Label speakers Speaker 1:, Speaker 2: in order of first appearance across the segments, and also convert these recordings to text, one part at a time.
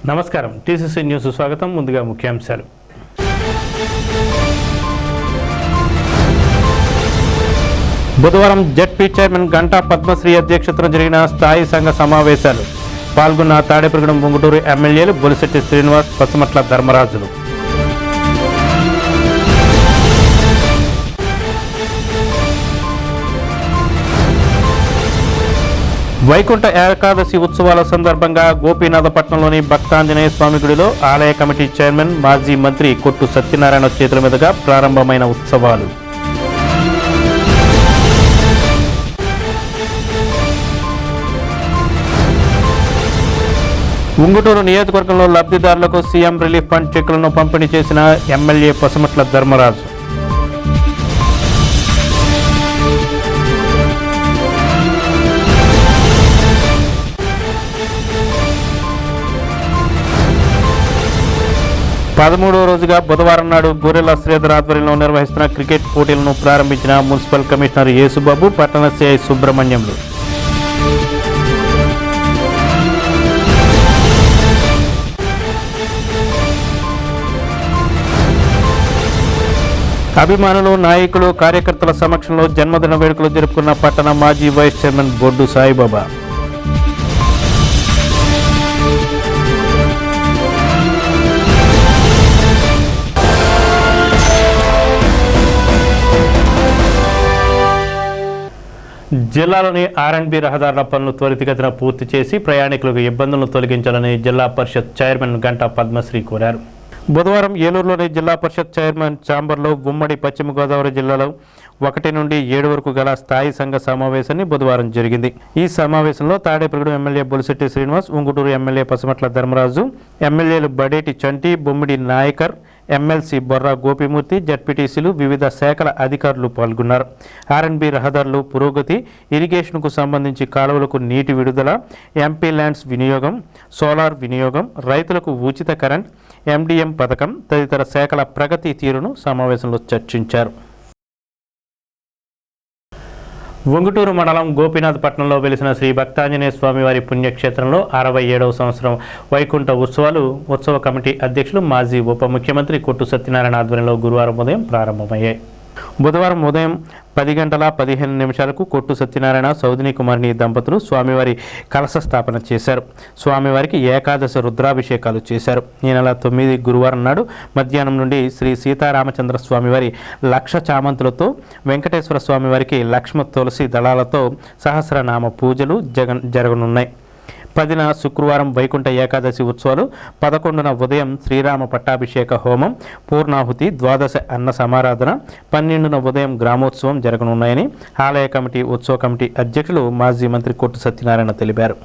Speaker 1: నమస్కారం TCC news స్వాగతం. ముందుగా ముఖ్యాంశాలు. బుధవారం జెడ్పీ చైర్మన్ గంటా పద్మశ్రీ అధ్యక్షతన జరిగిన స్థాయి సంఘ సమావేశాలు. పాల్గొన్న తాడేపల్లిగూడెం ఉంగుటూరు ఎమ్మెల్యేలు బొలిశెట్టి శ్రీనివాస్, పసుమట్ల ధర్మరాజులు. వైకుంఠ ఏకాదశి ఉత్సవాల సందర్భంగా గోపీనాథపట్నంలోని భక్తాంజనేయ స్వామి గుడిలో ఆలయ కమిటీ చైర్మన్ మాజీ మంత్రి కొట్టు సత్యనారాయణ చేతుల మీదుగా ప్రారంభమైన ఉత్సవాలు. ఉంగుటూరు నియోజకవర్గంలో లబ్ధిదారులకు సీఎం రిలీఫ్ ఫండ్ చెక్కులను పంపిణీ చేసిన ఎమ్మెల్యే పసుమట్ల ధర్మరాజు. పదమూడవ రోజుగా బుధవారం నాడు గొర్రెల శ్రీధర్ ఆధ్వర్యంలో నిర్వహిస్తున్న క్రికెట్ పోటీలను ప్రారంభించిన మున్సిపల్ కమిషనర్ యేసుబాబు, పట్టణ సిఐ సుబ్రహ్మణ్యంలు. అభిమానులు, నాయకులు, కార్యకర్తల సమక్షంలో జన్మదిన వేడుకలు జరుపుకున్న పట్టణ మాజీ వైస్ చైర్మన్ బొడ్డు సాయిబాబా. జిల్లాలోని ఆర్ఎండ్బి రహదారుల పనులు త్వరితగతిన పూర్తి చేసి ప్రయాణికులకు ఇబ్బందులను తొలగించాలని జిల్లా పరిషత్ చైర్మన్ గంటా పద్మశ్రీ కోరారు. బుధవారం ఏలూరులోని జిల్లా పరిషత్ చైర్మన్ ఛాంబర్లో ఉమ్మడి పశ్చిమ గోదావరి జిల్లాలో 1 నుండి 7 వరకు గల స్థాయి సంఘ సమావేశాన్ని బుధవారం జరిగింది. ఈ సమావేశంలో తాడేపల్లిగూడెం ఎమ్మెల్యే బొలిశెట్టి శ్రీనివాస్, ఉంగుటూరు ఎమ్మెల్యే పసుమట్ల ధర్మరాజు, ఎమ్మెల్యేలు బడేటి చంటి, బొమ్మిడి నాయకర్, ఎమ్మెల్సీ బొర్రా గోపిమూర్తి, జడ్పీటీసీలు, వివిధ శాఖల అధికారులు పాల్గొన్నారు. ఆర్ఎండ్బి రహదారులు పురోగతి, ఇరిగేషన్కు సంబంధించి కాలువలకు నీటి విడుదల, ఎంపీ ల్యాండ్స్ వినియోగం, సోలార్ వినియోగం, రైతులకు ఉచిత కరెంట్, ఎండిఎం పథకం తదితర శాఖల ప్రగతి తీరును సమావేశంలో చర్చించారు. ఉంగుటూరు మండలం గోపీనాథపట్నంలో వెలిసిన శ్రీ భక్తాంజనేయ స్వామివారి పుణ్యక్షేత్రంలో 67వ సంవత్సరం వైకుంఠ ఉత్సవ కమిటీ అధ్యక్షులు మాజీ ఉప ముఖ్యమంత్రి కొట్టు సత్యనారాయణ ఆధ్వర్యంలో గురువారం ఉదయం ప్రారంభమయ్యాయి. బుధవారం ఉదయం 10:15 కొట్టు సత్యనారాయణ, సౌదిని కుమారిని దంపతులు స్వామివారి కలశ స్థాపన చేశారు. స్వామివారికి ఏకాదశ రుద్రాభిషేకాలు చేశారు. ఈ నెల 9 గురువారం నాడు మధ్యాహ్నం నుండి శ్రీ సీతారామచంద్ర స్వామివారి లక్ష చామంతులతో, వెంకటేశ్వర స్వామివారికి లక్ష్మ తులసి దళాలతో సహస్రనామ పూజలు జరగనున్నాయి. 10న శుక్రవారం వైకుంఠ ఏకాదశి ఉత్సవాలు, 11న ఉదయం శ్రీరామ పట్టాభిషేక హోమం, పూర్ణాహుతి, ద్వాదశ అన్న సమారాధన, 12న ఉదయం గ్రామోత్సవం జరగనున్నాయని ఆలయ కమిటీ ఉత్సవ కమిటీ అధ్యక్షులు మాజీ మంత్రి కొట్టు సత్యనారాయణ తెలిపారు.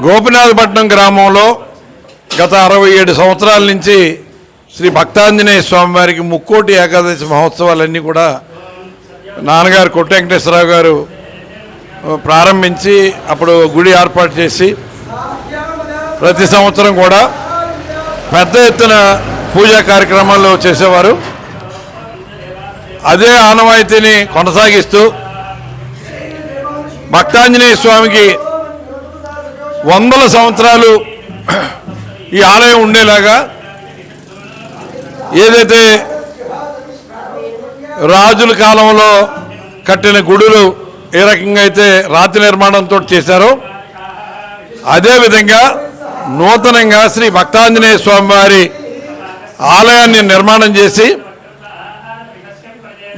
Speaker 2: గోపీనాథపట్నం గ్రామంలో గత 67 సంవత్సరాల నుంచి శ్రీ భక్తాంజనేయ స్వామివారికి ముక్కోటి ఏకాదశి మహోత్సవాలన్నీ కూడా నాన్నగారు కొట్టు వెంకటేశ్వరరావు గారు ప్రారంభించి అప్పుడు గుడి ఏర్పాటు చేసి ప్రతి సంవత్సరం కూడా పెద్ద ఎత్తున పూజా కార్యక్రమాలు చేసేవారు. అదే ఆనవాయితీని కొనసాగిస్తూ భక్తాంజనేయ స్వామికి 100 సంవత్సరాలు ఈ ఆలయం ఉండేలాగా ఏదైతే రాజుల కాలంలో కట్టిన గుడులు ఏ రకంగా అయితే రాతి నిర్మాణంతో చేశారో అదేవిధంగా నూతనంగా శ్రీ భక్తాంజనేయ స్వామివారి ఆలయాన్ని నిర్మాణం చేసి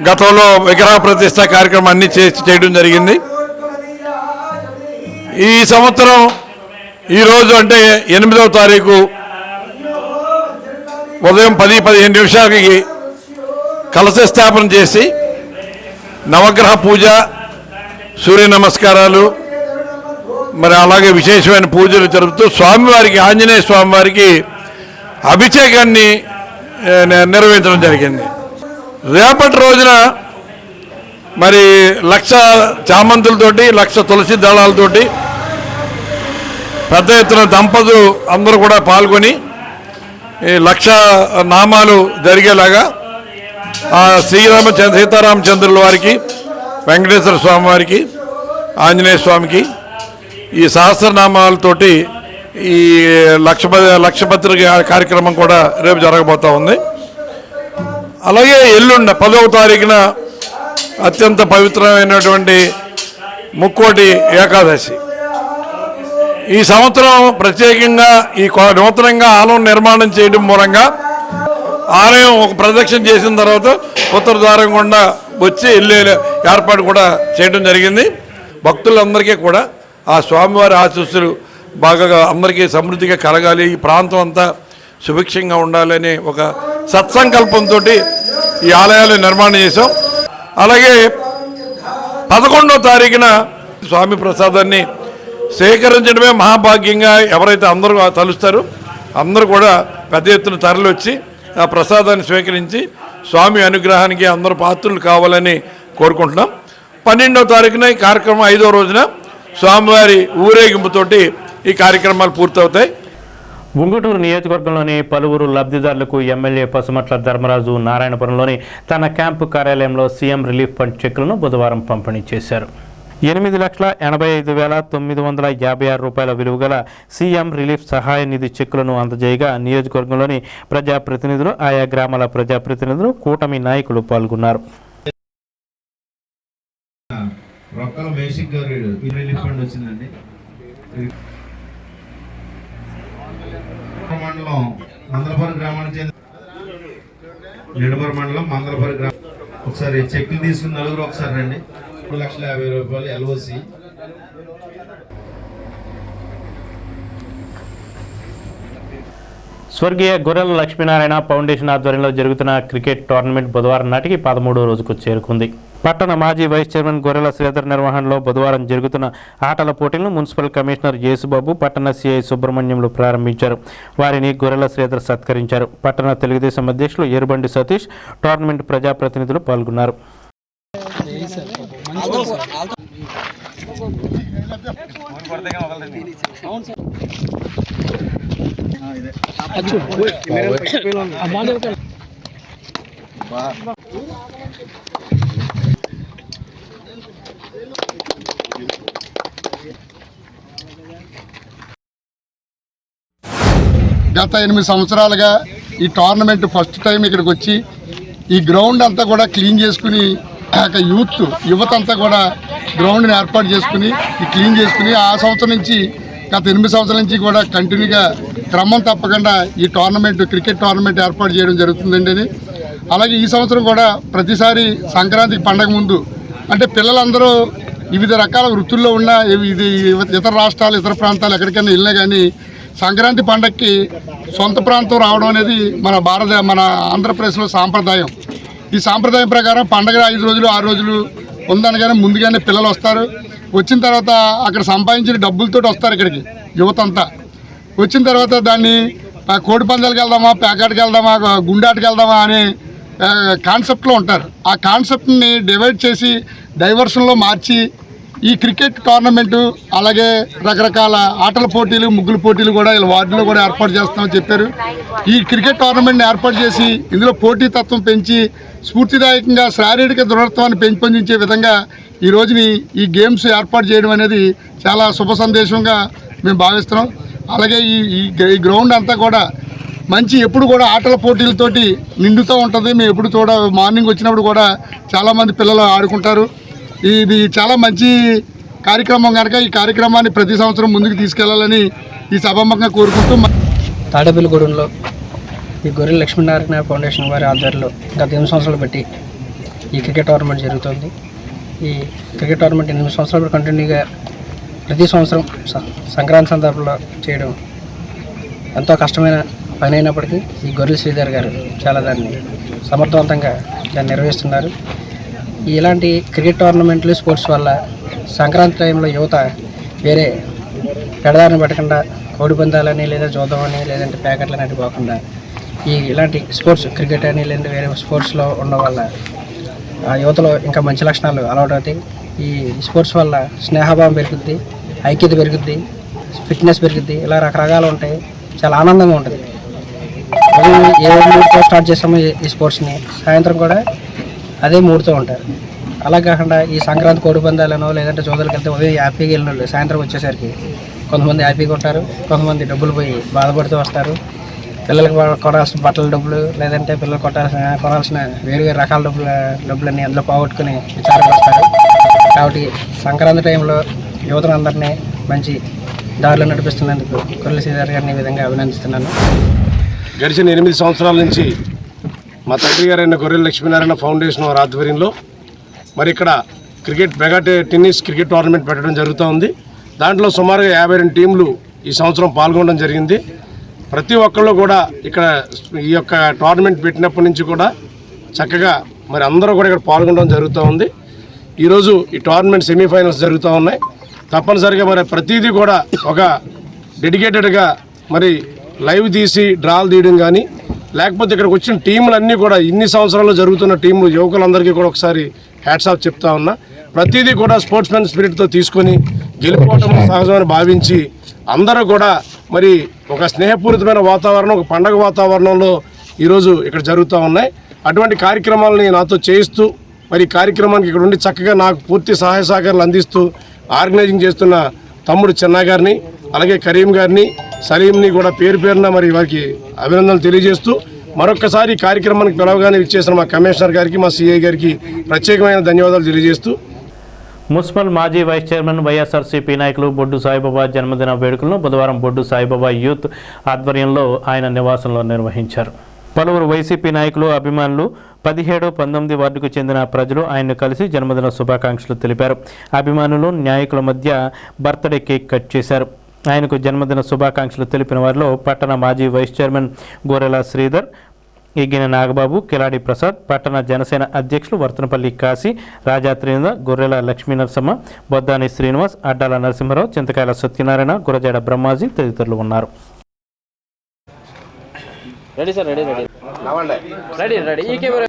Speaker 2: గతంలో విగ్రహ ప్రతిష్ట కార్యక్రమం అన్ని చేయడం జరిగింది. ఈ సంవత్సరం ఈరోజు అంటే 8వ తారీఖు ఉదయం 10-15 కలశ స్థాపన చేసి నవగ్రహ పూజ, సూర్య నమస్కారాలు, మరి అలాగే విశేషమైన పూజలు జరుపుతూ స్వామివారికి, ఆంజనేయ స్వామివారికి అభిషేకాన్ని నిర్వహించడం జరిగింది. రేపటి రోజున మరి 1,00,000 చామంతులతోటి 1,00,000 తులసి దళాలతోటి పెద్ద ఎత్తున దంపతులు అందరూ కూడా పాల్గొని ఈ 1,00,000 నామాలు జరిగేలాగా సీతారామచంద్రుల వారికి, వెంకటేశ్వర స్వామి వారికి, ఆంజనేయ స్వామికి ఈ సహస్రనామాలతోటి ఈ లక్షపత్రిక కార్యక్రమం కూడా రేపు జరగబోతూ ఉంది. అలాగే ఎల్లుండ 10వ తారీఖున అత్యంత పవిత్రమైనటువంటి ముక్కోటి ఏకాదశి. ఈ సంవత్సరం ప్రత్యేకంగా ఈ నూతనంగా ఆలయం నిర్మాణం చేయడం మూలంగా ఆలయం ఒక ప్రదక్షిణ చేసిన తర్వాత ఉత్తర ద్వారం గుండా వచ్చి వెళ్ళే ఏర్పాటు కూడా చేయడం జరిగింది. భక్తులందరికీ కూడా ఆ స్వామివారి ఆశీస్సులు బాగా అందరికీ సమృద్ధిగా కలగాలి, ఈ ప్రాంతం అంతా సుభిక్షంగా ఉండాలని ఒక సత్సంకల్పంతో ఈ ఆలయాలు నిర్మాణం చేశాం. అలాగే 11వ తారీఖున స్వామి ప్రసాదాన్ని సేకరించడమే మహాభాగ్యంగా ఎవరైతే అందరూ తలుస్తారో అందరూ కూడా పెద్ద ఎత్తున తరలి వచ్చి ఆ ప్రసాదాన్ని స్వీకరించి స్వామి అనుగ్రహానికి అందరూ పాత్రులు కావాలని కోరుకుంటున్నాం. 12వ తారీఖున ఈ కార్యక్రమం 5వ రోజున స్వామివారి ఊరేగింపుతోటి ఈ కార్యక్రమాలు పూర్తవుతాయి.
Speaker 1: ఉంగుటూరు నియోజకవర్గంలోని పలువురు లబ్ధిదారులకు ఎమ్మెల్యే పసుమట్ల ధర్మరాజు నారాయణపురంలోని తన క్యాంపు కార్యాలయంలో సీఎం రిలీఫ్ ఫండ్ చెక్కులను బుధవారం పంపిణీ చేశారు. 8,85,956 రూపాయల విలువ గల సీఎం రిలీఫ్ సహాయ నిధి చెక్కులను అందజేయగా నియోజకవర్గంలోని ప్రజాప్రతినిధులు, ఆయా గ్రామాల ప్రజాప్రతినిధులు, కూటమి నాయకులు పాల్గొన్నారు.
Speaker 3: మండలం మందలపురం గ్రామానికి చెందిన నిడమర్ మండలం మందలపురం గ్రామం ఒకసారి చెక్కులు తీసుకుని నలుగురు ఒకసారి రండి. 2,50,000 రూపాయలు ఎల్ఓసి.
Speaker 1: స్వర్గీయ గొర్రెల లక్ష్మీనారాయణ ఫౌండేషన్ ఆధ్వర్యంలో జరుగుతున్న క్రికెట్ టోర్నమెంట్ బుధవారం నాటికి 13వ రోజుకు చేరుకుంది. పట్టణ మాజీ వైస్ చైర్మన్ గొర్రెల శ్రీధర్ నిర్వహణలో బుధవారం జరుగుతున్న ఆటల పోటీలను మున్సిపల్ కమిషనర్ యేసుబాబు, పట్టణ సిఐ సుబ్రహ్మణ్యంలు ప్రారంభించారు. వారిని గొర్రెల శ్రీధర్ సత్కరించారు. పట్టణ తెలుగుదేశం అధ్యక్షులు ఎరుబండి సతీష్, టోర్నమెంట్ ప్రజాప్రతినిధులు పాల్గొన్నారు.
Speaker 4: గత 8 సంవత్సరాలుగా ఈ టోర్నమెంట్ ఫస్ట్ టైం ఇక్కడికి వచ్చి ఈ గ్రౌండ్ అంతా కూడా క్లీన్ చేసుకుని యువత అంతా కూడా గ్రౌండ్ని ఏర్పాటు చేసుకుని క్లీన్ చేసుకుని ఆ సంవత్సరం నుంచి గత 8 సంవత్సరాల నుంచి కూడా కంటిన్యూగా క్రమం తప్పకుండా ఈ టోర్నమెంట్ క్రికెట్ టోర్నమెంట్ ఏర్పాటు చేయడం జరుగుతుందండి. అలాగే ఈ సంవత్సరం కూడా ప్రతిసారి సంక్రాంతికి పండగ ముందు అంటే పిల్లలందరూ వివిధ రకాల వృత్తుల్లో ఉన్న ఇది ఇతర రాష్ట్రాలు ఇతర ప్రాంతాలు ఎక్కడికైనా వెళ్ళినా కానీ సంక్రాంతి పండగకి సొంత ప్రాంతం రావడం అనేది మన ఆంధ్రప్రదేశ్లో సాంప్రదాయం. ఈ సాంప్రదాయం ప్రకారం పండగ 5 రోజులు 6 రోజులు ఉందనగానే ముందుగానే పిల్లలు వస్తారు. వచ్చిన తర్వాత అక్కడ సంపాదించిన డబ్బులతో వస్తారు ఇక్కడికి యువత అంతా. వచ్చిన తర్వాత దాన్ని కోడి పందాలకు వెళ్దామా, పేకాటికి వెళ్దామా, గుండాటికి వెళ్దామా అనే కాన్సెప్ట్లో ఉంటారు. ఆ కాన్సెప్ట్ని డివైడ్ చేసి డైవర్షన్లో మార్చి ఈ క్రికెట్ టోర్నమెంటు అలాగే రకరకాల ఆటల పోటీలు, ముగ్గుల పోటీలు కూడా ఇలా వార్డులో కూడా ఏర్పాటు చేస్తామని చెప్పారు. ఈ క్రికెట్ టోర్నమెంట్ని ఏర్పాటు చేసి ఇందులో పోటీతత్వం పెంచి స్ఫూర్తిదాయకంగా శారీరక దృఢత్వాన్ని పెంపొందించే విధంగా ఈ రోజుని ఈ గేమ్స్ ఏర్పాటు చేయడం అనేది చాలా శుభ సందేశంగా మేము భావిస్తున్నాం. అలాగే ఈ గ్రౌండ్ అంతా కూడా మంచి ఎప్పుడు కూడా ఆటల పోటీలతోటి నిండుతూ ఉంటుంది. మేము ఎప్పుడు మార్నింగ్ వచ్చినప్పుడు కూడా చాలామంది పిల్లలు ఆడుకుంటారు. ఇది చాలా మంచి కార్యక్రమం కనుక ఈ కార్యక్రమాన్ని ప్రతి సంవత్సరం ముందుకు తీసుకెళ్లాలని ఈ సభాముఖంగా కోరుకుంటూ
Speaker 5: తాడేపల్లిగూడెంలో ఈ గొర్రెల లక్ష్మీనారాయణ ఫౌండేషన్ వారి ఆధ్వర్యంలో గత 8 సంవత్సరాలు బట్టి ఈ క్రికెట్ టోర్నమెంట్ జరుగుతుంది. ఈ క్రికెట్ టోర్నమెంట్ 8 సంవత్సరాలు కంటిన్యూగా ప్రతి సంవత్సరం సంక్రాంతి సందర్భంలో చేయడం ఎంతో కష్టమైన పని అయినప్పటికీ ఈ గొర్రెల శ్రీధర్ గారు చాలా దాన్ని సమర్థవంతంగా దాన్ని నిర్వహిస్తున్నారు. ఇలాంటి క్రికెట్ టోర్నమెంట్లు, స్పోర్ట్స్ వల్ల సంక్రాంతి టైంలో యువత వేరే పెడదారిని పెట్టకుండా కోడి పందాలని లేదా జోదమని లేదంటే ప్యాకెట్లని అటు పోకుండా ఇలాంటి స్పోర్ట్స్ క్రికెట్ అని లేదా వేరే స్పోర్ట్స్లో ఉండడం వల్ల ఆ యువతలో ఇంకా మంచి లక్షణాలు అలవాటు అవుతాయి. ఈ స్పోర్ట్స్ వల్ల స్నేహభావం పెరుగుద్ది, ఐక్యత పెరుగుద్ది, ఫిట్నెస్ పెరుగుద్ది, ఇలా రకరకాలు ఉంటాయి. చాలా ఆనందంగా ఉంటుంది. ఏ మూడుతో స్టార్ట్ చేస్తామో ఈ స్పోర్ట్స్ని సాయంత్రం కూడా అదే మూడుతో ఉంటారు. అలా కాకుండా ఈ సంక్రాంతి కోడి పందాలనో లేదంటే చోదరికి వెళ్తే ఉదయం హ్యాపీగా వెళ్ళిన వాళ్ళు సాయంత్రం వచ్చేసరికి కొంతమంది హ్యాపీగా ఉంటారు, కొంతమంది డబ్బులు పోయి బాధపడుతూ వస్తారు. పిల్లలకు కొనాల్సిన బట్టల డబ్బులు లేదంటే పిల్లలు కొనాల్సిన వేరు రకాల డబ్బులన్నీ అందులో పోగొట్టుకుని విచారంగా వస్తారు. కాబట్టి సంక్రాంతి టైంలో యువతనందరినీ మంచి దారిలో నడిపిస్తున్నందుకు కొర్రెల శ్రీధర్ గారిని ఈ విధంగా అభినందిస్తున్నాను.
Speaker 6: గడిచిన 8 సంవత్సరాల నుంచి మా తండ్రి గారైన గొర్రెల లక్ష్మీనారాయణ ఫౌండేషన్ వారి ఆధ్వర్యంలో మరి ఇక్కడ మెగా టెన్నిస్ క్రికెట్ టోర్నమెంట్ పెట్టడం జరుగుతూ ఉంది. దాంట్లో సుమారుగా 52 టీంలు ఈ సంవత్సరం పాల్గొనడం జరిగింది. ప్రతి ఒక్కళ్ళు కూడా ఇక్కడ ఈ యొక్క టోర్నమెంట్ పెట్టినప్పటి నుంచి కూడా చక్కగా మరి అందరూ కూడా ఇక్కడ పాల్గొనడం జరుగుతూ ఉంది. ఈరోజు ఈ టోర్నమెంట్ సెమీఫైనల్స్ జరుగుతూ ఉన్నాయి. తప్పనిసరిగా మరి ప్రతిదీ కూడా ఒక డెడికేటెడ్గా మరి లైవ్ తీసి డ్రాలు తీయడం కానీ లేకపోతే ఇక్కడికి వచ్చిన టీములన్నీ కూడా ఇన్ని సంవత్సరాల్లో జరుగుతున్న టీములు యువకులందరికీ కూడా ఒకసారి హ్యాట్స్ ఆఫ్ చెప్తా ఉన్నా. ప్రతిదీ కూడా స్పోర్ట్స్మెన్ స్పిరిట్తో తీసుకొని గెలుపోవటం సహజమని భావించి అందరూ కూడా మరి ఒక స్నేహపూరితమైన వాతావరణం, ఒక పండగ వాతావరణంలో ఈరోజు ఇక్కడ జరుగుతూ ఉన్నాయి. అటువంటి కార్యక్రమాలని నాతో చేయిస్తూ మరి కార్యక్రమానికి ఇక్కడ ఉండి చక్కగా నాకు పూర్తి సహాయ సహకారాలు అందిస్తూ ఆర్గనైజింగ్ చేస్తున్న తమ్ముడు చెన్నా గారిని అలాగే కరీం గారిని సలీంని కూడా పేరు పేరున మరి వారికి అభినందనలు తెలియజేస్తూ మరొక్కసారి ఈ కార్యక్రమానికి పిలవగానే ఇచ్చేసిన మా కమిషనర్ గారికి మా సిఐ గారికి ప్రత్యేకమైన ధన్యవాదాలు తెలియజేస్తూ
Speaker 1: మున్సిపల్ మాజీ వైస్ చైర్మన్ వైఎస్ఆర్సీపీ నాయకులు బొడ్డు సాయిబాబా జన్మదిన వేడుకలను బుధవారం బొడ్డు సాయిబాబా యూత్ ఆధ్వర్యంలో ఆయన నివాసంలో నిర్వహించారు. పలువురు వైసీపీ నాయకులు, అభిమానులు, 17, 19 వార్డుకు చెందిన ప్రజలు ఆయన్ను కలిసి జన్మదిన శుభాకాంక్షలు తెలిపారు. అభిమానులు, నాయకుల మధ్య బర్త్డే కేక్ కట్ చేశారు. ఆయనకు జన్మదిన శుభాకాంక్షలు తెలిపిన వారిలో పట్టణ మాజీ వైస్ చైర్మన్ గొర్రెల శ్రీధర్, ఈగిన నాగబాబు, కిలాడి ప్రసాద్, పట్టణ జనసేన అధ్యక్షులు వర్తనపల్లి కాశీ, రాజాత్రేంద్ర, గొర్రెల లక్ష్మీనరసమ్మ, బొద్దాని శ్రీనివాస్, అడ్డాల నరసింహరావు, చింతకాయల సత్యనారాయణ, గురజాడ బ్రహ్మాజీ తదితరులు ఉన్నారు.
Speaker 7: Ready sir, ready ready ready ready ఈ కెమెరా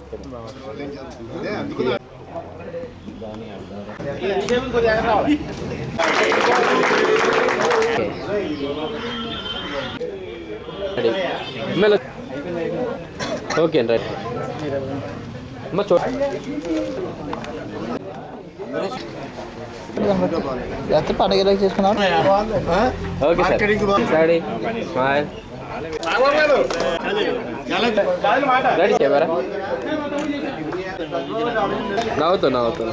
Speaker 7: ఓకే రైట్ అమ్మ చూ
Speaker 5: పండుగ చేసుకున్నాం.
Speaker 7: Okay sir, ready smile ready camera నవ్వుతూ నవ్వుతూ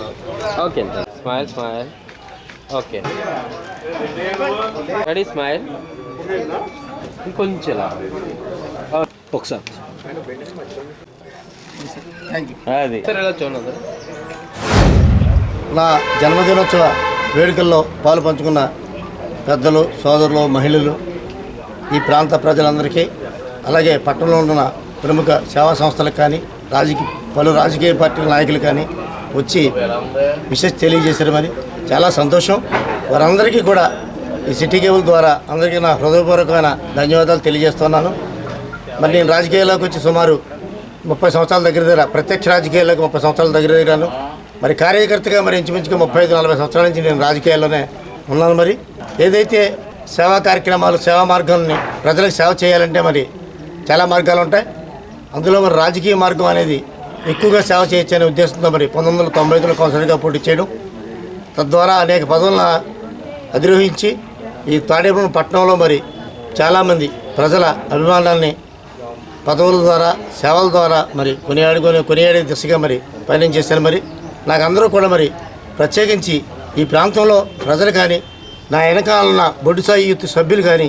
Speaker 7: okay smile smile okay ready smile ఇంకొంచెం ఒకసారి అది సార్ ఎలా చూడండి.
Speaker 8: నా జన్మదినోత్సవ వేడుకల్లో పాలు పంచుకున్న పెద్దలు, సోదరులు, మహిళలు, ఈ ప్రాంత ప్రజలందరికీ అలాగే పట్టణంలో ఉన్న ప్రముఖ సేవా సంస్థలకు కానీ పలు రాజకీయ పార్టీల నాయకులు కానీ వచ్చి విషెస్ తెలియజేశారు. మరి చాలా సంతోషం. వారందరికీ కూడా ఈ సిటీ కేబుల్ ద్వారా అందరికీ నా హృదయపూర్వకమైన ధన్యవాదాలు తెలియజేస్తున్నాను. మరి నేను రాజకీయాల్లోకి వచ్చి సుమారు 30 సంవత్సరాల దగ్గర ప్రత్యక్ష రాజకీయాల్లోకి 30 సంవత్సరాల దగ్గర మరి కార్యకర్తగా మరి ఇంచుమించుగా 35-40 సంవత్సరాల నుంచి నేను రాజకీయాల్లోనే ఉన్నాను. మరి ఏదైతే సేవా కార్యక్రమాలు, సేవా మార్గాన్ని ప్రజలకు సేవ చేయాలంటే మరి చాలా మార్గాలు ఉంటాయి. అందులో మరి రాజకీయ మార్గం అనేది ఎక్కువగా సేవ చేయొచ్చు అనే ఉద్దేశంతో మరి 1995లో కౌన్సిలర్గా పోటీ చేయడం, తద్వారా అనేక పదవులను అధిరోహించి ఈ తాడేపల్లి పట్టణంలో మరి చాలామంది ప్రజల అభిమానాన్ని పదవుల ద్వారా, సేవల ద్వారా మరి కొనియాడే దిశగా మరి పయనం చేశాను. మరి నాకు అందరూ కూడా మరి ప్రత్యేకించి ఈ ప్రాంతంలో ప్రజలు కానీ, నా వెనకాలన్న బొడ్డు సాయి యూత్ సభ్యులు కానీ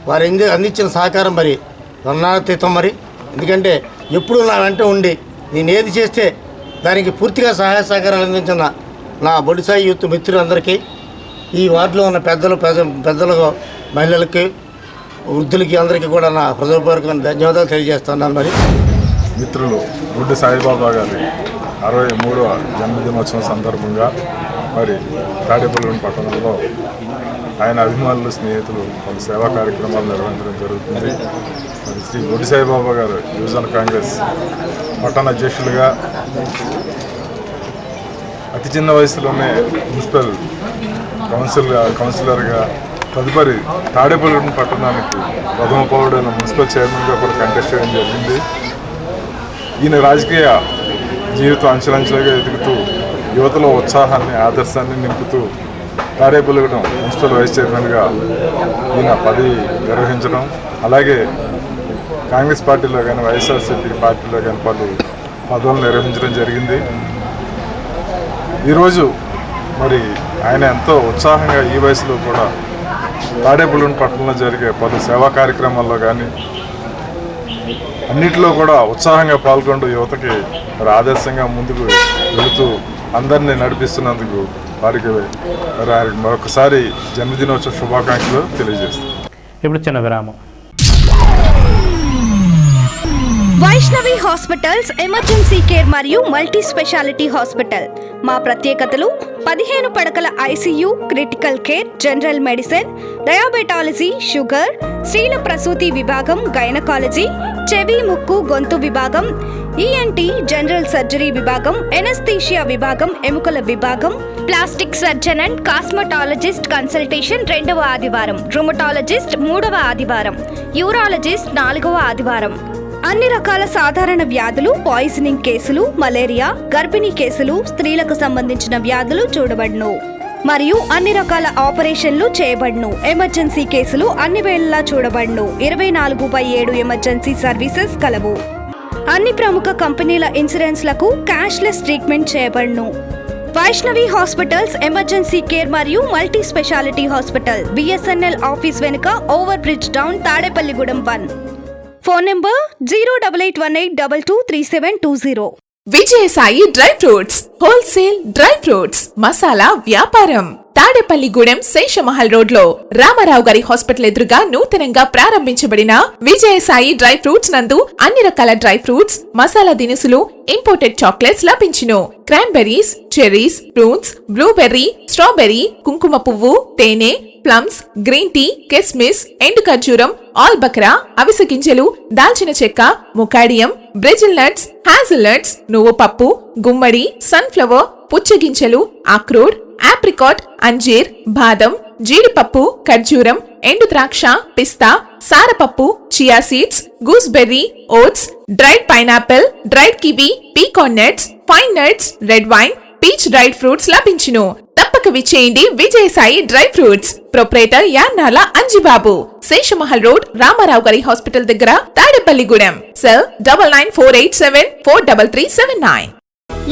Speaker 8: వారు అందించిన సహకారం మరి వర్ణాతీతం. మరి ఎందుకంటే ఎప్పుడు నా వెంట ఉండి నేను ఏది చేస్తే దానికి పూర్తిగా సహాయ సహకారాలు అందించిన నా బొడ్డు సాయి యూత్ మిత్రులందరికీ, ఈ వార్డులో ఉన్న పెద్దలకు, మహిళలకి, వృద్ధులకి అందరికీ కూడా నా హృదయపూర్వకమైన ధన్యవాదాలు తెలియజేస్తున్నాను. మరి
Speaker 9: మిత్రులు బొడ్డు సాయిబాబా గారి 63వ జన్మదినోత్సవం సందర్భంగా మరి తాడేపల్లి పట్టణంలో ఆయన అభిమానులు స్నేహితులు పలు సేవా కార్యక్రమాలు నిర్వహించడం జరుగుతుంది. మరి శ్రీ బొడ్డి సాయిబాబా గారు యువజన కాంగ్రెస్ పట్టణ అధ్యక్షులుగా అతి చిన్న వయసులోనే మున్సిపల్ కౌన్సిలర్గా తదుపరి తాడేపల్లి పట్టణానికి ప్రథమ పౌరుడైన మున్సిపల్ చైర్మన్గా కూడా కంటెస్ట్ చేయడం జరిగింది. ఈయన రాజకీయ జీవితం అంచెలంచెలుగా ఎదుగుతూ యువతలో ఉత్సాహాన్ని ఆదర్శాన్ని నింపుతూ తాడేపల్లిగూడెం మున్సిపల్ వైస్ చైర్మన్గా ఈయన పదవి నిర్వహించడం, అలాగే కాంగ్రెస్ పార్టీలో కానీ వైఎస్ఆర్సీపీ పార్టీలో కానీ పలు పదవులు నిర్వహించడం జరిగింది. ఈరోజు మరి ఆయన ఎంతో ఉత్సాహంగా ఈ వయసులో కూడా తాడేపల్లిగూడెం పట్టణంలో జరిగే పలు సేవా కార్యక్రమాల్లో కానీ అన్నింటిలో కూడా ఉత్సాహంగా పాల్గొంటూ యువతకి మరి ఆదర్శంగా ముందుకు వెళుతూ అందరినీ నడిపిస్తున్నందుకు వారికి మరొకసారి జన్మదినోత్సవ శుభాకాంక్షలు తెలియజేస్తాను.
Speaker 1: ఇప్పుడు చిన్న విరామం.
Speaker 10: వైష్ణవి హాస్పిటల్స్ ఎమర్జెన్సీ కేర్ మరియు మల్టీ స్పెషాలిటీ హాస్పిటల్. మా ప్రత్యేకతలు 15 పడకల ICU, critical care, general medicine, diabetology, sugar, స్త్రీల ప్రసూతి విభాగం, గైనకాలజీ, చెవి, ముక్కు, గొంతు విభాగం, ఈఎన్టీ, జనరల్ సర్జరీ విభాగం, ఎనస్థీషియా విభాగం, ఎముకల విభాగం, plastic surgeon and cosmetologist consultation 2వ ఆదివారం, రుమటాలజిస్ట్ 3వ ఆదివారం, యూరాలజిస్ట్ 4వ ఆదివారం. అన్ని రకాల సాధారణ వ్యాధులు, పాయిజనింగ్ కేసులు, మలేరియా, గర్భిణీ కేసులు, స్త్రీలకు సంబంధించిన వ్యాధులు చూడబడును మరియు అన్ని రకాల ఆపరేషన్లు చేయబడును. ఎమర్జెన్సీ కేసులు అన్ని వేళలా చూడబడును. 24/7 ఎమర్జెన్సీ సర్వీసెస్ కలవు. అన్ని ప్రముఖ కంపెనీల ఇన్సూరెన్స్లకు క్యాష్లెస్ ట్రీట్మెంట్ చేయబడును. వైష్ణవి హాస్పిటల్స్ ఎమర్జెన్సీ కేర్ మరియు multi speciality hospital, BSNL office వెనుక, over bridge down, Tadepalligudem 1. Phone number 08818223720.
Speaker 11: Vijayasai dry fruits wholesale dry fruits masala వ్యాపారం. తాడేపల్లిగూడెం శేషమహల్ రోడ్ లో రామారావు గారి హాస్పిటల్ ఎదురుగా నూతనంగా ప్రారంభించబడిన విజయసాయి డ్రై ఫ్రూట్స్ నందు అన్ని రకాల డ్రై ఫ్రూట్స్, మసాలా దినుసులు, ఇంపోర్టెడ్ చాక్లెట్స్ లభించును. Cranberries, cherries, prunes, blueberry, strawberry, కుంకుమ పువ్వు, తేనె, ప్లమ్స్, గ్రీన్ టీ, కిస్మిస్, ఎండు ఖర్జూరం, ఆల్ బక్రా, అవిసె గింజలు, దాల్చిన చెక్క, ముకాడియం, బ్రెజిల్ నట్స్, హ్యాజిల్ నట్స్, నువ్వు పప్పు, గుమ్మడి, సన్ఫ్లవర్, పుచ్చగింజలు, అక్రోడ్, ఆప్రికాట్, అంజీర్, బాదం, జీడిపప్పు, ఖర్జూరం, ఎండు ద్రాక్ష, పిస్తా, సారపప్పు, chia seeds, gooseberry, oats, dried pineapple, dried kiwi, pecan nuts, pine nuts, red wine, peach dried fruits లభించును. తప్పక విచ్చేయండి Vijayasai dry fruits. Proprietor Yannala Anjibabu, Seshamahal road, Ramarao గారి హాస్పిటల్ దగ్గర, Tadepalligudem. Cell 9948743379.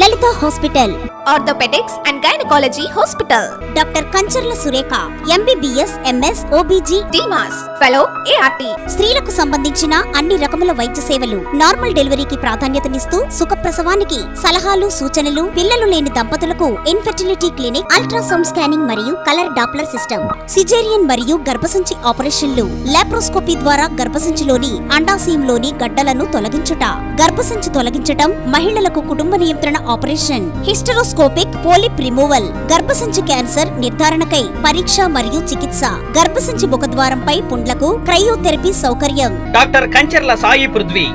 Speaker 10: Lalitha hospital,
Speaker 11: orthopaedics and gynaecology hospital.
Speaker 10: Doctor Kancharla Surekha, MBBS, MS, OBG,
Speaker 11: డిమాస్, fellow, ART.
Speaker 10: స్త్రీలకు సంబంధించిన అన్ని రకముల వైద్య సేవలు, నార్మల్ డెలివరీకి ప్రాధాన్యతనిస్తూ సుఖప్రసవానికి సలహాలు, సూచనలు, పిల్లలు లేని దంపతులకు ఇన్ఫెర్టిలిటీ క్లినిక్, అల్ట్రాసౌండ్ స్కానింగ్ మరియు కలర్ డాప్లర్ సిస్టమ్, సిజేరియన్ మరియు గర్భసంచి ఆపరేషన్లు, లాప్రోస్కోపీ ద్వారా గర్భసంచిలోని అండాశయంలోని గడ్డలను తొలగించుట, గర్భసంచి తొలగించటం, మహిళలకు కుటుంబ నియంత్రణ ఆపరేషన్, హిస్టరోస్కోపిక్ పోలిప్ రిమూవల్, గర్భసంచి క్యాన్సర్ నిర్ధారణకై పరీక్ష మరియు చికిత్స, గర్భసంచి ముఖద్వారంపై పుండ్లకు క్రయోథెరపీ సౌకర్యం.
Speaker 12: Doctor Kancharla Sai Prithvi,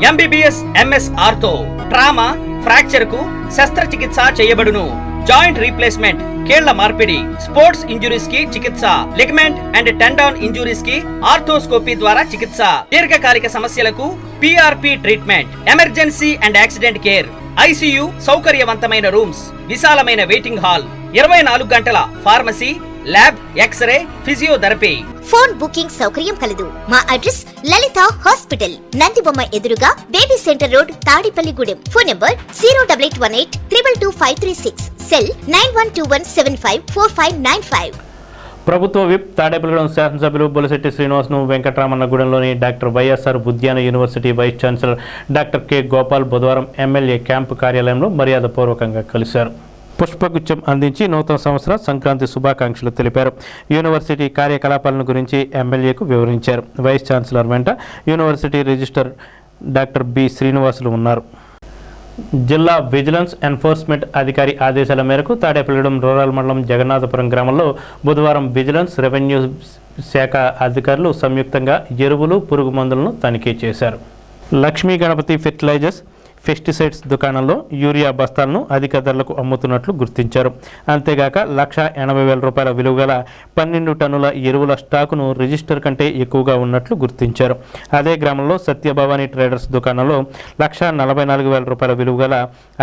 Speaker 12: MBBS, MS ortho, trauma, fracture కు శస్త్రచికిత్స చేయబడును. జాయింట్ రీప్లేస్మెంట్, కీళ్ల మార్పిడి, స్పోర్ట్స్ ఇంజురీస్ కి చికిత్స, లిగమెంట్ అండ్ టెండాన్ ఇంజురీస్ కి ఆర్థోస్కోపీ ద్వారా చికిత్స, దీర్ఘకాలిక సమస్యలకు PRP treatment, emergency and accident care, ICU, సౌకర్యవంతమైన రూమ్స్, విశాలమైన వెయిటింగ్ హాల్, 24 గంటల pharmacy, lab, x ray, physiotherapy.
Speaker 10: Phone booking సౌకర్యం కలదు. మా అడ్రస్ లలిత హాస్పిటల్, నందిబొమ్మ ఎదురుగా, baby centre road, Tadepalligudem. Phone number 08818222536. Cell 9121754595.
Speaker 1: ప్రభుత్వ విప్ తాడేపల్లిగూడెం శాసనసభ్యులు బొలిశెట్టి శ్రీనివాసును వెంకటరామన్నగూడెంలోని డాక్టర్ వైఎస్ఆర్ ఉద్యాన university vice chancellor doctor K Gopal బుధవారం ఎమ్మెల్యే క్యాంపు కార్యాలయంలో మర్యాదపూర్వకంగా కలిశారు. పుష్పగుచ్చం అందించి నూతన సంవత్సర సంక్రాంతి శుభాకాంక్షలు తెలిపారు. యూనివర్సిటీ కార్యకలాపాలను గురించి ఎమ్మెల్యేకు వివరించారు. వైస్ ఛాన్సలర్ వెంట university register doctor B Srinivasulu ఉన్నారు. జిల్లా విజిలెన్స్ ఎన్ఫోర్స్మెంట్ అధికారి ఆదేశాల మేరకు తాడేపల్లిగూడెం రూరల్ మండలం జగన్నాథపురం గ్రామంలో బుధవారం విజిలెన్స్ రెవెన్యూ శాఖ అధికారులు సంయుక్తంగా ఎరువులు పురుగు మందులను తనిఖీ చేశారు. లక్ష్మీ గణపతి ఫెర్టిలైజర్స్ పెస్టిసైడ్స్ దుకాణంలో యూరియా బస్తాలను అధిక ధరలకు అమ్ముతున్నట్లు గుర్తించారు. అంతేగాక 1,80,000 రూపాయల విలువ గల 12 టన్నుల ఎరువుల స్టాకును రిజిస్టర్ కంటే ఎక్కువగా ఉన్నట్లు గుర్తించారు. అదే గ్రామంలో సత్యభవాని ట్రేడర్స్ దుకాణంలో 1,44,000 రూపాయల విలువ గల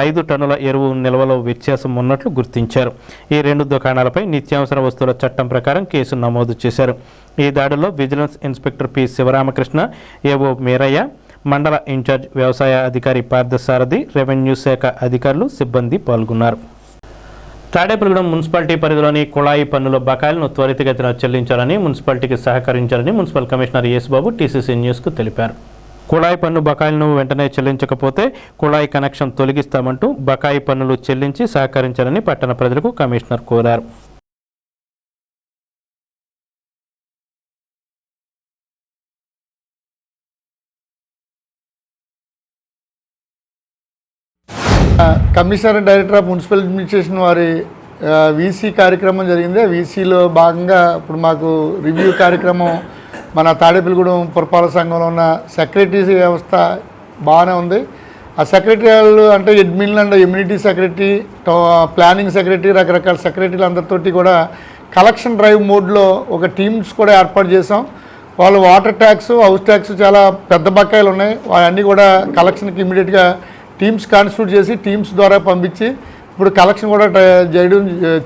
Speaker 1: 5 టన్నుల ఎరువు నిల్వలో వ్యత్యాసం ఉన్నట్లు గుర్తించారు. ఈ 2 దుకాణాలపై నిత్యావసర వస్తువుల చట్టం ప్రకారం కేసు నమోదు చేశారు. ఈ దాడిలో విజిలెన్స్ ఇన్స్పెక్టర్ పి శివరామకృష్ణ, ఏవో మీరయ్య, మండల ఇన్ఛార్జ్ వ్యవసాయ అధికారి పార్థసారథి, రెవెన్యూ శాఖ అధికారులు, సిబ్బంది పాల్గొన్నారు. తాడేపల్లిగూడెం మున్సిపాలిటీ పరిధిలోని కుళాయి పన్నుల బకాయిలను త్వరితగతిన చెల్లించాలని మున్సిపాలిటీకి సహకరించాలని మున్సిపల్ కమిషనర్ యేసుబాబు టీసీసీ న్యూస్కు తెలిపారు. కుళాయి పన్ను బకాయిలను వెంటనే చెల్లించకపోతే కుళాయి కనెక్షన్ తొలగిస్తామంటూ బకాయి పన్నులు చెల్లించి సహకరించాలని పట్టణ ప్రజలకు కమిషనర్ కోరారు.
Speaker 4: Commissioner director of municipal administration వారి వీసీ కార్యక్రమం జరిగింది. ఆ వీసీలో భాగంగా ఇప్పుడు మాకు రివ్యూ కార్యక్రమం మన తాడేపల్లిగూడెం పురపాలక సంఘంలో ఉన్న సెక్రటరీ వ్యవస్థ బాగానే ఉంది. ఆ సెక్రటరీలు అంటే అడ్మిన్లు and immunity secretary, planning secretary, రకరకాల సెక్రటరీలు అందరితోటి కూడా కలెక్షన్ డ్రైవ్ మోడ్లో ఒక టీమ్స్ కూడా ఏర్పాటు చేసాం. వాళ్ళు వాటర్ ట్యాక్స్, హౌస్ ట్యాక్స్ చాలా పెద్ద బకాయిలు ఉన్నాయి. అవన్నీ కూడా కలెక్షన్కి ఇమీడియట్గా టీమ్స్ కాన్స్టిట్యూట్ చేసి టీమ్స్ ద్వారా పంపించి ఇప్పుడు కలెక్షన్ కూడా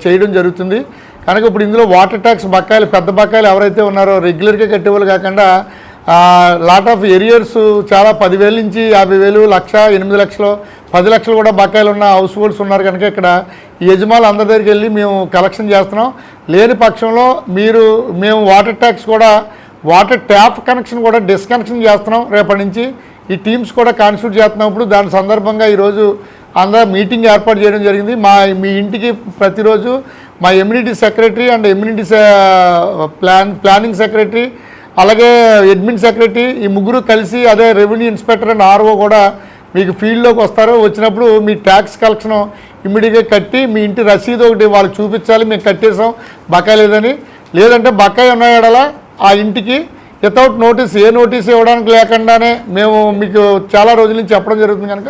Speaker 4: చేయడం జరుగుతుంది. కనుక ఇప్పుడు ఇందులో వాటర్ ట్యాక్స్ బకాయిలు, పెద్ద బకాయిలు ఎవరైతే ఉన్నారో రెగ్యులర్గా కట్టేవాళ్ళు కాకుండా లాట్ ఆఫ్ ఏరియర్స్ చాలా 10,000 నుంచి 50,000, 1,00,000, 8 లక్షలు, 10 లక్షలు కూడా బకాయిలు ఉన్న హౌస్ హోల్డ్స్ ఉన్నారు. కనుక ఇక్కడ ఈ యజమానులు అందరి దగ్గరికి వెళ్ళి మేము కలెక్షన్ చేస్తున్నాం. లేని పక్షంలో మేము వాటర్ ట్యాక్స్ కూడా, వాటర్ ట్యాప్ కనెక్షన్ కూడా డిస్కనెక్షన్ చేస్తున్నాం. రేపటి నుంచి ఈ టీమ్స్ కూడా కాన్స్టిట్యూట్ చేస్తున్నప్పుడు దాని సందర్భంగా ఈరోజు అందరూ మీటింగ్ ఏర్పాటు చేయడం జరిగింది. మీ ఇంటికి ప్రతిరోజు మా immunity secretary and immunity planning secretary, అలాగే అడ్మిన్ సెక్రటరీ, ఈ ముగ్గురు కలిసి, అదే రెవెన్యూ ఇన్స్పెక్టర్ అండ్ ఆర్ఓ కూడా మీకు ఫీల్డ్లోకి వస్తారు. వచ్చినప్పుడు మీ ట్యాక్స్ కలెక్షన్ ఇమ్మీడియట్గా కట్టి మీ ఇంటి రసీదు ఒకటి వాళ్ళకి చూపించాలి, మేము కట్టేసాం బకాయి లేదని. లేదంటే బకాయి ఉన్నాయడలా ఆ ఇంటికి వితౌట్ నోటీస్, ఏ నోటీస్ ఇవ్వడానికి లేకుండానే మేము మీకు చాలా రోజుల నుంచి చెప్పడం జరుగుతుంది. కనుక